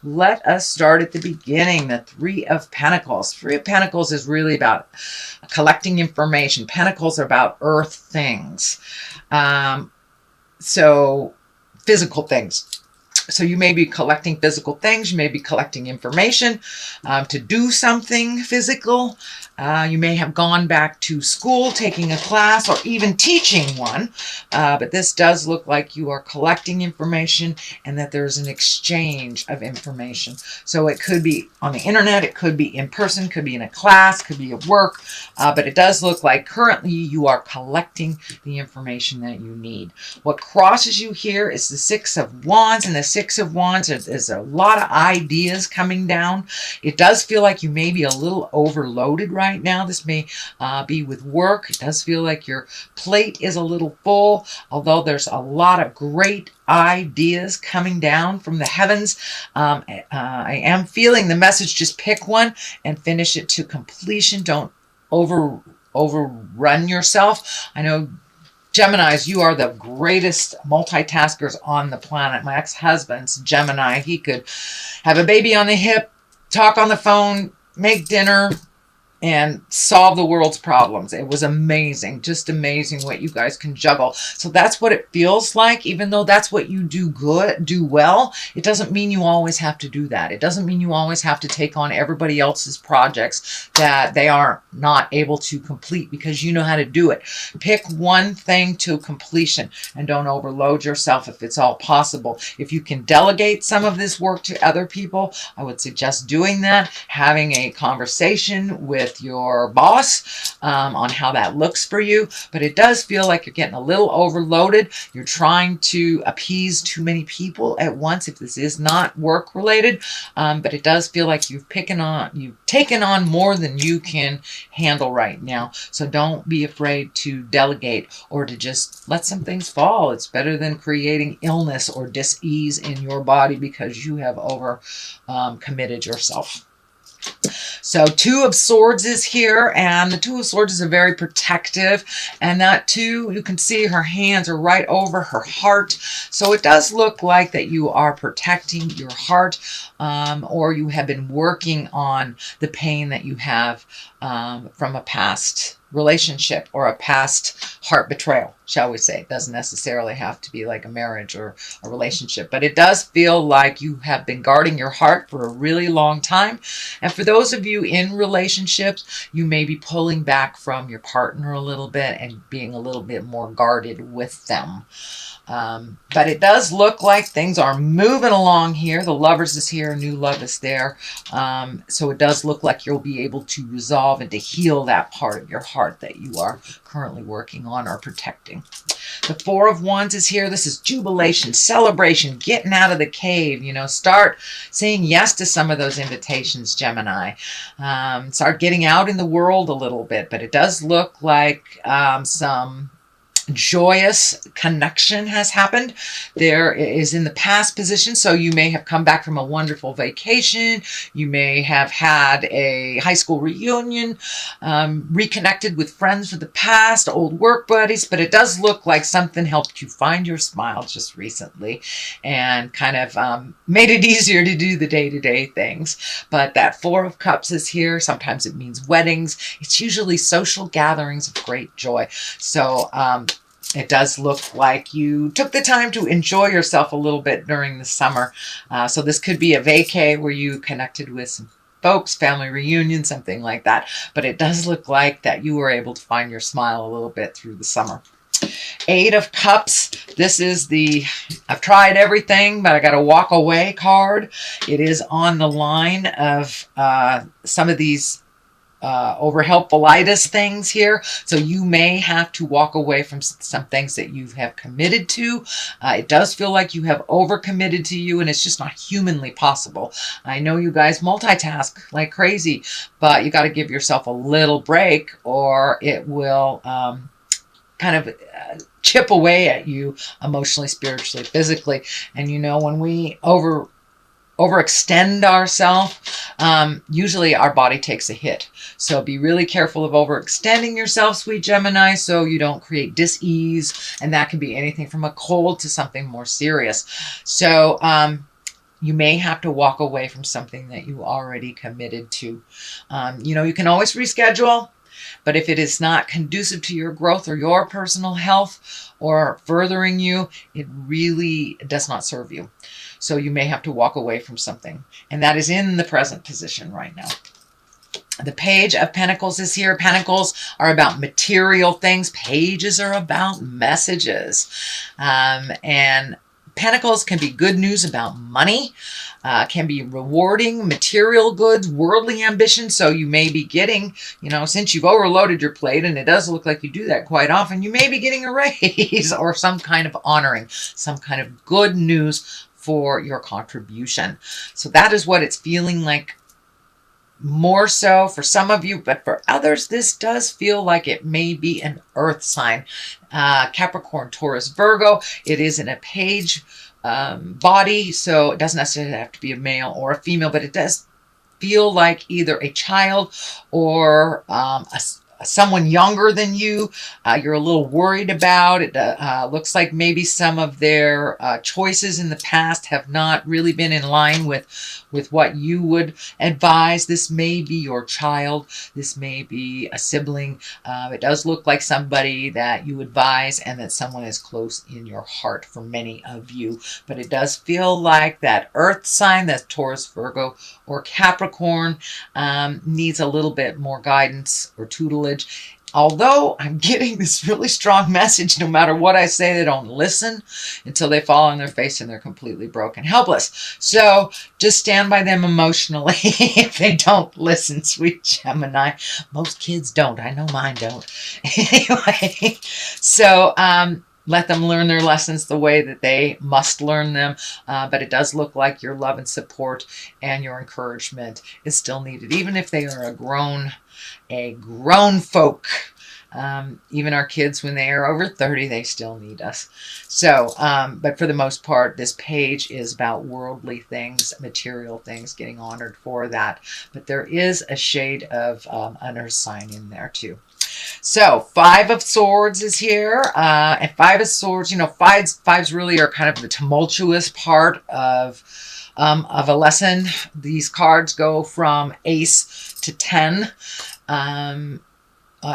let us start at the beginning. The Three of Pentacles. Three of Pentacles is really about collecting information. Pentacles are about earth things. So physical things. So you may be collecting physical things. You may be collecting information to do something physical. You may have gone back to school, taking a class, or even teaching one. But this does look like you are collecting information and that there's an exchange of information. So it could be on the internet, it could be in person, could be in a class, could be at work. But it does look like currently you are collecting the information that you need. What crosses you here is the Six of Wands, and the Six of Wands is a lot of ideas coming down. It does feel like you may be a little overloaded right now. This may be with work. It does feel like your plate is a little full, although there's a lot of great ideas coming down from the heavens. I am feeling the message, just pick one and finish it to completion. Don't overrun yourself. I know Geminis, you are the greatest multitaskers on the planet. My ex-husband's Gemini. He could have a baby on the hip, talk on the phone, make dinner, and solve the world's problems. It was amazing, just amazing what you guys can juggle. So that's what it feels like. Even though that's what you do well, it doesn't mean you always have to do that. It doesn't mean you always have to take on everybody else's projects that they are not able to complete because you know how to do it. Pick one thing to completion and don't overload yourself if it's all possible. If you can delegate some of this work to other people, I would suggest doing that, having a conversation with your boss on how that looks for you. But it does feel like you're getting a little overloaded. You're trying to appease too many people at once if this is not work related. But it does feel like you've taken on more than you can handle right now. So don't be afraid to delegate or to just let some things fall. It's better than creating illness or dis-ease in your body because you have committed yourself. So Two of Swords is here, and the Two of Swords is very protective, and that too, you can see her hands are right over her heart. So it does look like that you are protecting your heart, or you have been working on the pain that you have from a past relationship or a past heart betrayal, shall we say. It doesn't necessarily have to be like a marriage or a relationship, but it does feel like you have been guarding your heart for a really long time. And for those of you in relationships, you may be pulling back from your partner a little bit and being a little bit more guarded with them. But it does look like things are moving along here. The Lovers is here, new love is there. So it does look like you'll be able to resolve and to heal that part of your heart that you are currently working on or protecting. The Four of Wands is here. This is jubilation, celebration, getting out of the cave. You know, start saying yes to some of those invitations, Gemini. Start getting out in the world a little bit. But it does look like some joyous connection has happened. There is in the past position, so you may have come back from a wonderful vacation. You may have had a high school reunion, reconnected with friends of the past, old work buddies, but it does look like something helped you find your smile just recently and kind of made it easier to do the day-to-day things. But that Four of Cups is here. Sometimes it means weddings. It's usually social gatherings of great joy. So it does look like you took the time to enjoy yourself a little bit during the summer. So this could be a vacay where you connected with some folks, family reunion, something like that. But it does look like that you were able to find your smile a little bit through the summer. Eight of Cups. This is the I've tried everything, but I got to walk away card. It is on the line of some of these over helpfulitis things here. So you may have to walk away from some things that you have committed to. It does feel like you have overcommitted to you and it's just not humanly possible. I know you guys multitask like crazy, but you got to give yourself a little break or it will kind of chip away at you emotionally, spiritually, physically. And you know, when we overextend ourselves, usually our body takes a hit. So be really careful of overextending yourself, sweet Gemini, so you don't create dis-ease, and that can be anything from a cold to something more serious. So you may have to walk away from something that you already committed to. You can always reschedule, but if it is not conducive to your growth or your personal health or furthering you, it really does not serve you. So you may have to walk away from something. And that is in the present position right now. The Page of Pentacles is here. Pentacles are about material things. Pages are about messages. And Pentacles can be good news about money, can be rewarding, material goods, worldly ambition. So you may be getting, since you've overloaded your plate, and it does look like you do that quite often, you may be getting a raise or some kind of honoring, some kind of good news for your contribution. So that is what it's feeling like. More so for some of you, but for others, this does feel like it may be an earth sign. Capricorn, Taurus, Virgo. It is in a page body, so it doesn't necessarily have to be a male or a female, but it does feel like either a child or someone younger than you. You're a little worried about. It looks like maybe some of their choices in the past have not really been in line with what you would advise. This may be your child. This may be a sibling. It does look like somebody that you advise and that someone is close in your heart for many of you. But it does feel like that earth sign, that Taurus, Virgo, or Capricorn, needs a little bit more guidance or tutelage. Although I'm getting this really strong message, no matter what I say, they don't listen until they fall on their face and they're completely broken, helpless. So just stand by them emotionally if they don't listen, sweet Gemini. Most kids don't. I know mine don't. Anyway, so let them learn their lessons the way that they must learn them. But it does look like your love and support and your encouragement is still needed, even if they are a grown folk. Even our kids, when they are over 30, they still need us. So, but for the most part, this page is about worldly things, material things, getting honored for that. But there is a shade of an earth sign in there too. So Five of Swords is here, and Five of Swords, fives really are kind of the tumultuous part of a lesson. These cards go from Ace to 10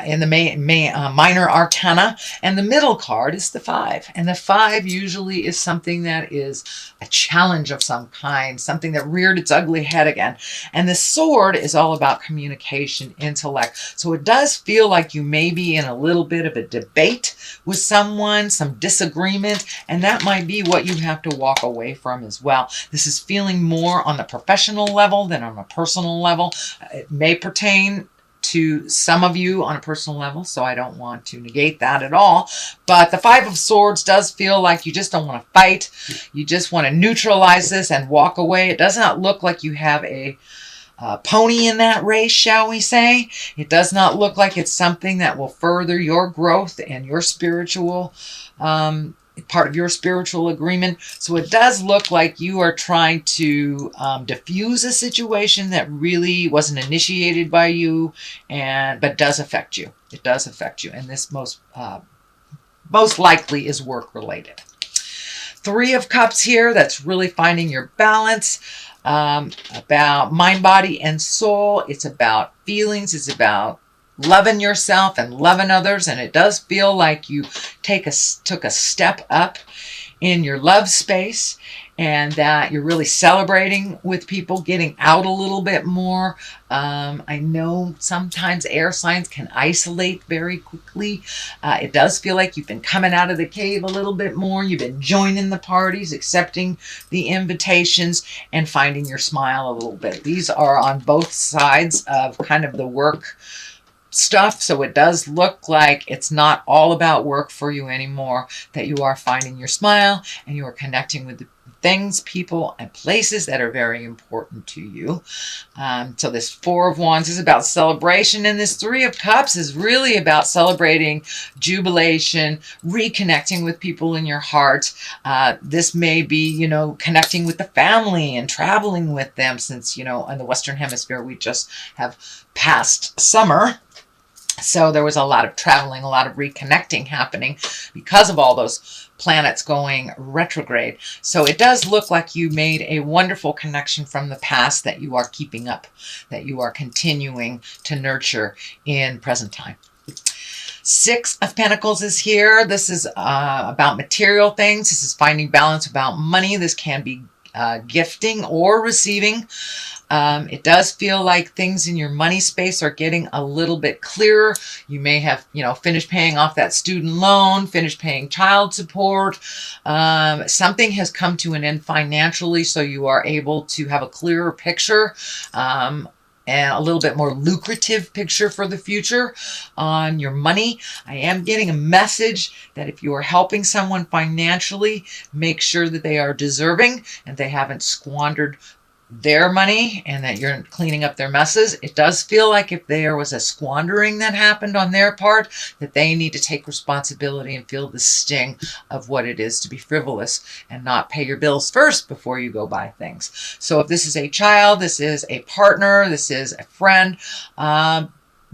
in the minor arcana, and the middle card is the 5. And the 5 usually is something that is a challenge of some kind, something that reared its ugly head again. And the sword is all about communication, intellect. So it does feel like you may be in a little bit of a debate with someone, some disagreement, and that might be what you have to walk away from as well. This is feeling more on the professional level than on a personal level. It may pertain to some of you on a personal level, so I don't want to negate that at all. But the Five of Swords does feel like you just don't want to fight. You just want to neutralize this and walk away. It does not look like you have a pony in that race, shall we say. It does not look like it's something that will further your growth and your spiritual part of your spiritual agreement. So it does look like you are trying to diffuse a situation that really wasn't initiated by you, but does affect you. It does affect you, and this most likely is work related. Three of Cups here. That's really finding your balance. About mind, body, and soul. It's about feelings. It's about loving yourself and loving others, and it does feel like you took a step up in your love space, and that you're really celebrating with people, getting out a little bit more. I know sometimes air signs can isolate very quickly. It does feel like you've been coming out of the cave a little bit more. You've been joining the parties, accepting the invitations, and finding your smile a little bit. These are on both sides of kind of the work stuff, so it does look like it's not all about work for you anymore, that you are finding your smile and you are connecting with the things, people, and places that are very important to you. So this Four of Wands is about celebration, and this Three of Cups is really about celebrating jubilation, reconnecting with people in your heart. This may be, connecting with the family and traveling with them, since, in the Western Hemisphere, we just have passed summer. So there was a lot of traveling, a lot of reconnecting happening because of all those planets going retrograde. So it does look like you made a wonderful connection from the past that you are keeping up, that you are continuing to nurture in present time. Six of Pentacles is here. This is about material things. This is finding balance about money. This can be gifting or receiving. It does feel like things in your money space are getting a little bit clearer. You may have, finished paying off that student loan, finished paying child support. Something has come to an end financially, so you are able to have a clearer picture. And a little bit more lucrative picture for the future on your money. I am getting a message that if you are helping someone financially, make sure that they are deserving and they haven't squandered their money and that you're cleaning up their messes. It does feel like if there was a squandering that happened on their part, that they need to take responsibility and feel the sting of what it is to be frivolous and not pay your bills first before you go buy things. So if this is a child, this is a partner, this is a friend,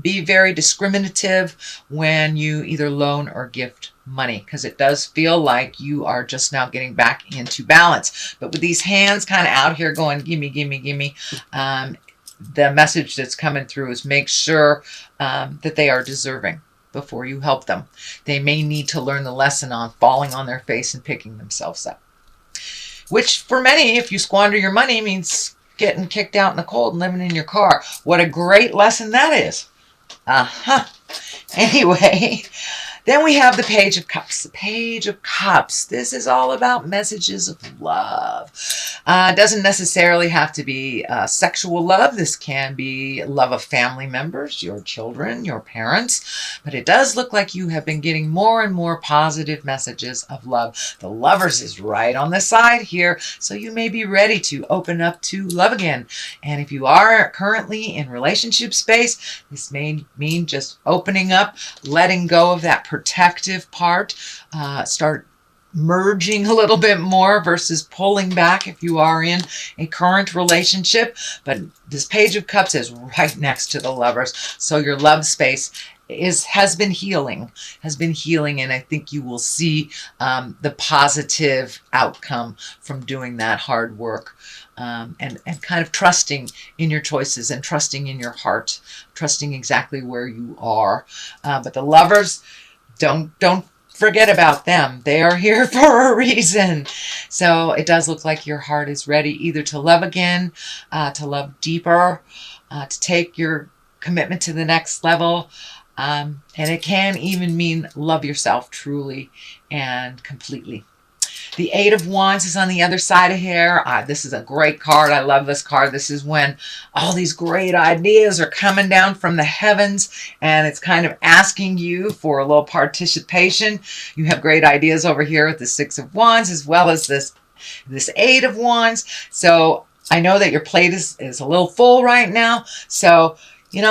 be very discriminative when you either loan or gift money, because it does feel like you are just now getting back into balance. But with these hands kind of out here going, gimme, gimme, gimme, the message that's coming through is make sure that they are deserving before you help them. They may need to learn the lesson on falling on their face and picking themselves up. Which for many, if you squander your money, means getting kicked out in the cold and living in your car. What a great lesson that is. Anyway, then we have the Page of Cups. The Page of Cups. This is all about messages of love. Doesn't necessarily have to be sexual love. This can be love of family members, your children, your parents. But it does look like you have been getting more and more positive messages of love. The Lovers is right on the side here. So you may be ready to open up to love again. And if you are currently in relationship space, this may mean just opening up, letting go of that protective part, start merging a little bit more versus pulling back if you are in a current relationship. But this Page of Cups is right next to the Lovers. So your love space has been healing, and I think you will see the positive outcome from doing that hard work. And kind of trusting in your choices and trusting in your heart, trusting exactly where you are. But the Lovers, don't forget about them. They are here for a reason. So it does look like your heart is ready either to love again, to love deeper, to take your commitment to the next level. And it can even mean love yourself truly and completely. The Eight of Wands is on the other side of here. This is a great card. I love this card. This is when all these great ideas are coming down from the heavens, and it's kind of asking you for a little participation. You have great ideas over here with the Six of Wands as well as this Eight of Wands. So I know that your plate is a little full right now. So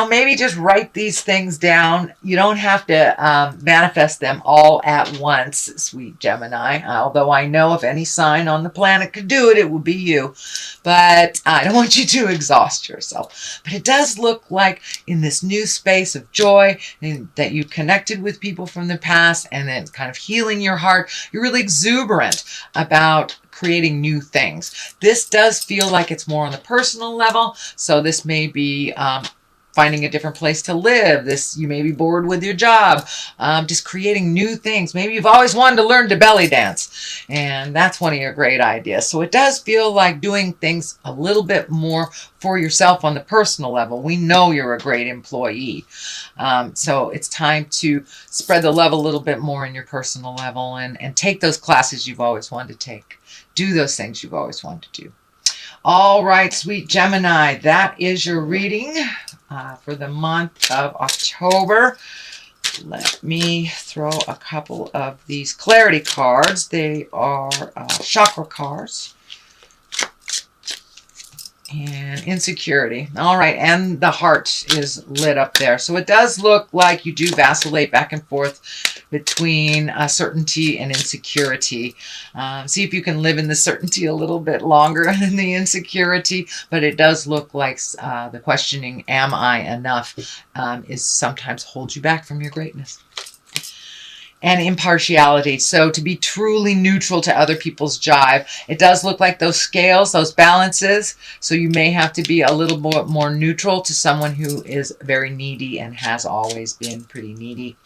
maybe just write these things down. You don't have to manifest them all at once, sweet Gemini. Although I know if any sign on the planet could do it, it would be you. But I don't want you to exhaust yourself. But it does look like in this new space of joy that you connected with people from the past and then kind of healing your heart, you're really exuberant about creating new things. This does feel like it's more on the personal level. So this may be finding a different place to live. You may be bored with your job. Just creating new things. Maybe you've always wanted to learn to belly dance, and that's one of your great ideas. So it does feel like doing things a little bit more for yourself on the personal level. We know you're a great employee. So it's time to spread the love a little bit more in your personal level and take those classes you've always wanted to take. Do those things you've always wanted to do. All right, sweet Gemini, that is your reading for the month of October. Let me throw a couple of these clarity cards. They are chakra cards. And insecurity. All right, and the heart is lit up there. So it does look like you do vacillate back and forth between certainty and insecurity. See if you can live in the certainty a little bit longer than the insecurity, but it does look like the questioning, am I enough, is sometimes holds you back from your greatness. And impartiality. So to be truly neutral to other people's jive. It does look like those scales, those balances. So you may have to be a little more neutral to someone who is very needy and has always been pretty needy.